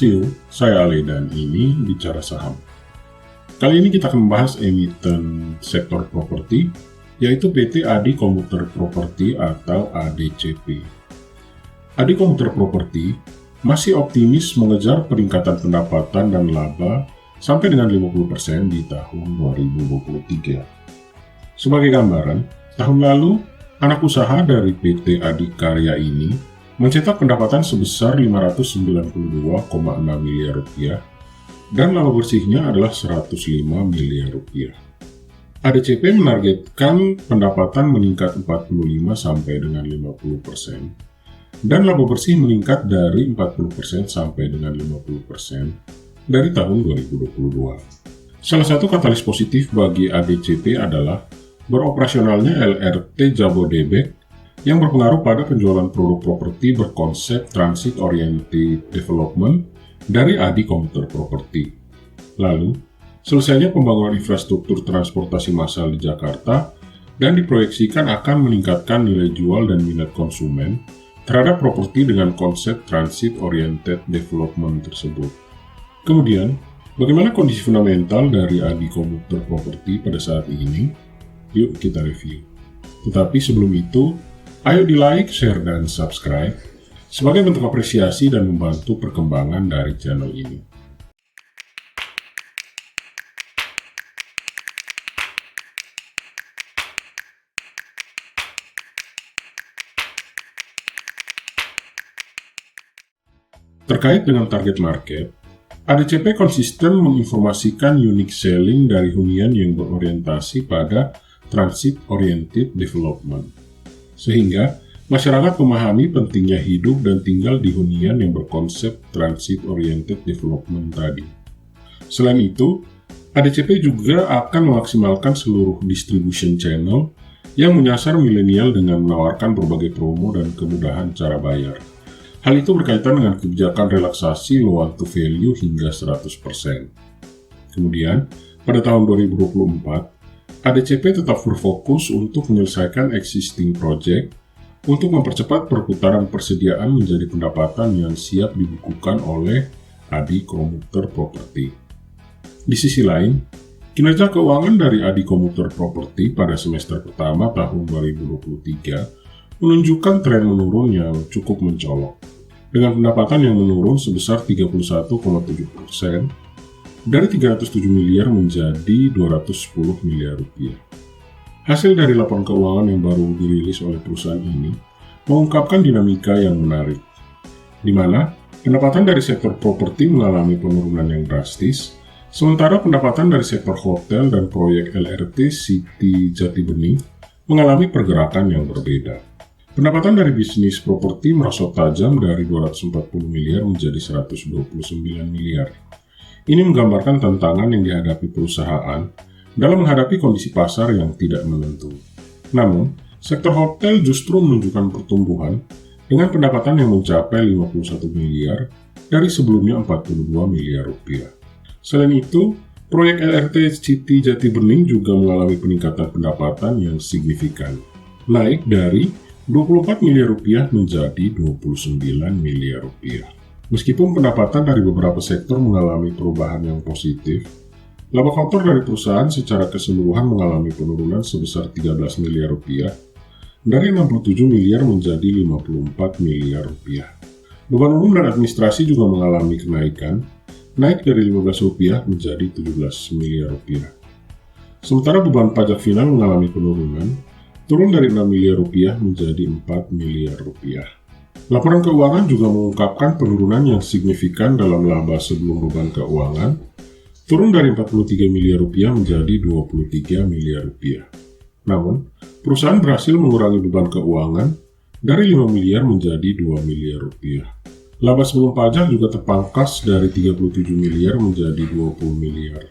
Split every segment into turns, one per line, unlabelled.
See you, saya Ale dan ini Bicara Saham. Kali ini kita akan membahas emiten sektor properti, yaitu PT Adi Komuter Properti atau ADCP. Adi Komuter Properti masih optimis mengejar peningkatan pendapatan dan laba sampai dengan 50% di tahun 2023. Sebagai gambaran, tahun lalu anak usaha dari PT Adikarya ini mencetak pendapatan sebesar 592,6 miliar rupiah dan laba bersihnya adalah 105 miliar rupiah. ADCP menargetkan pendapatan meningkat 45 sampai dengan 50% dan laba bersih meningkat dari 40% sampai dengan 50% dari tahun 2022. Salah satu katalis positif bagi ADCP adalah beroperasionalnya LRT Jabodebek yang berpengaruh pada penjualan produk properti berkonsep Transit Oriented Development dari Adi Komuter Properti. Lalu, selesainya pembangunan infrastruktur transportasi massal di Jakarta dan diproyeksikan akan meningkatkan nilai jual dan minat konsumen terhadap properti dengan konsep Transit Oriented Development tersebut. Kemudian, bagaimana kondisi fundamental dari Adi Komuter Properti pada saat ini? Yuk kita review. Tetapi sebelum itu, ayo di like, share, dan subscribe sebagai bentuk apresiasi dan membantu perkembangan dari channel ini. Terkait dengan target market, ADCP konsisten menginformasikan unique selling dari hunian yang berorientasi pada Transit Oriented Development, sehingga masyarakat memahami pentingnya hidup dan tinggal di hunian yang berkonsep Transit Oriented Development tadi. Selain itu, ADCP juga akan memaksimalkan seluruh distribution channel yang menyasar milenial dengan menawarkan berbagai promo dan kemudahan cara bayar. Hal itu berkaitan dengan kebijakan relaksasi loan to value hingga 100%. Kemudian, pada tahun 2024, ADCP tetap berfokus untuk menyelesaikan existing project untuk mempercepat perputaran persediaan menjadi pendapatan yang siap dibukukan oleh Adi Komuter Properti. Di sisi lain, kinerja keuangan dari Adi Komuter Properti pada semester pertama tahun 2023 menunjukkan tren menurun yang cukup mencolok, dengan pendapatan yang menurun sebesar 31,7%, dari 307 miliar menjadi 210 miliar rupiah. Hasil dari laporan keuangan yang baru dirilis oleh perusahaan ini mengungkapkan dinamika yang menarik, di mana pendapatan dari sektor properti mengalami penurunan yang drastis, sementara pendapatan dari sektor hotel dan proyek LRT City Jatibening mengalami pergerakan yang berbeda. Pendapatan dari bisnis properti merosot tajam dari 240 miliar menjadi 129 miliar. Ini menggambarkan tantangan yang dihadapi perusahaan dalam menghadapi kondisi pasar yang tidak menentu. Namun, sektor hotel justru menunjukkan pertumbuhan dengan pendapatan yang mencapai 51 miliar dari sebelumnya 42 miliar rupiah. Selain itu, proyek LRT City Jatibening juga mengalami peningkatan pendapatan yang signifikan, naik dari 24 miliar rupiah menjadi 29 miliar rupiah. Meskipun pendapatan dari beberapa sektor mengalami perubahan yang positif, laba kotor dari perusahaan secara keseluruhan mengalami penurunan sebesar 13 miliar rupiah, dari 67 miliar menjadi 54 miliar rupiah. Beban umum dan administrasi juga mengalami kenaikan, naik dari 15 rupiah menjadi 17 miliar rupiah. Sementara beban pajak final mengalami penurunan, turun dari 6 miliar rupiah menjadi 4 miliar rupiah. Laporan keuangan juga mengungkapkan penurunan yang signifikan dalam laba sebelum beban keuangan, turun dari 43 miliar rupiah menjadi 23 miliar rupiah. Namun, perusahaan berhasil mengurangi beban keuangan dari 5 miliar menjadi 2 miliar rupiah. Laba sebelum pajak juga terpangkas dari 37 miliar menjadi 20 miliar.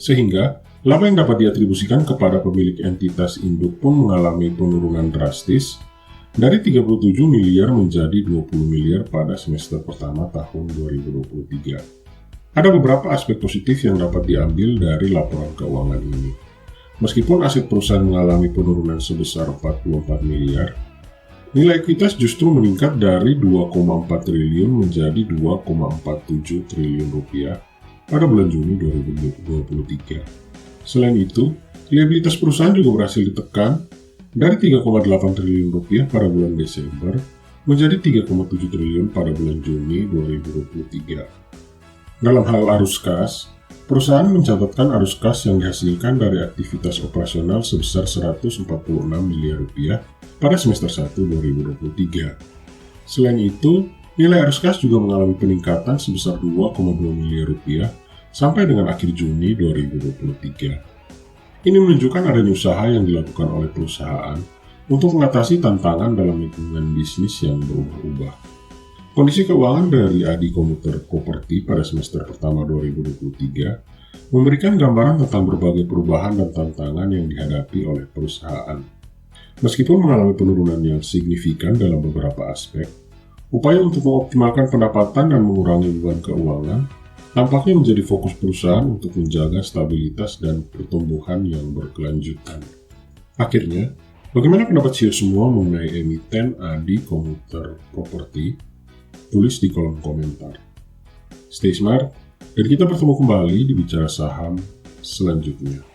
Sehingga, laba yang dapat diatribusikan kepada pemilik entitas induk pun mengalami penurunan drastis dari 37 miliar menjadi 20 miliar pada semester pertama tahun 2023. Ada beberapa aspek positif yang dapat diambil dari laporan keuangan ini. Meskipun aset perusahaan mengalami penurunan sebesar 44 miliar, Nilai ekuitas justru meningkat dari 2,4 triliun menjadi 2,47 triliun rupiah pada bulan Juni 2023. Selain itu, liabilitas perusahaan juga berhasil ditekan dari 3,8 triliun rupiah pada bulan Desember menjadi 3,7 triliun pada bulan Juni 2023. Dalam hal arus kas, perusahaan mencatatkan arus kas yang dihasilkan dari aktivitas operasional sebesar 146 miliar rupiah pada semester 1 2023. Selain itu, nilai arus kas juga mengalami peningkatan sebesar 2,2 miliar rupiah sampai dengan akhir Juni 2023. Ini menunjukkan adanya usaha yang dilakukan oleh perusahaan untuk mengatasi tantangan dalam lingkungan bisnis yang berubah-ubah. Kondisi keuangan dari Adi Komuter Properti pada semester pertama 2023 memberikan gambaran tentang berbagai perubahan dan tantangan yang dihadapi oleh perusahaan. Meskipun mengalami penurunan yang signifikan dalam beberapa aspek, upaya untuk mengoptimalkan pendapatan dan mengurangi beban keuangan tampaknya menjadi fokus perusahaan untuk menjaga stabilitas dan pertumbuhan yang berkelanjutan. Akhirnya, bagaimana pendapat CEO semua mengenai emiten Adi Komuter Properti? Tulis di kolom komentar. Stay smart, dan kita bertemu kembali di Bicara Saham selanjutnya.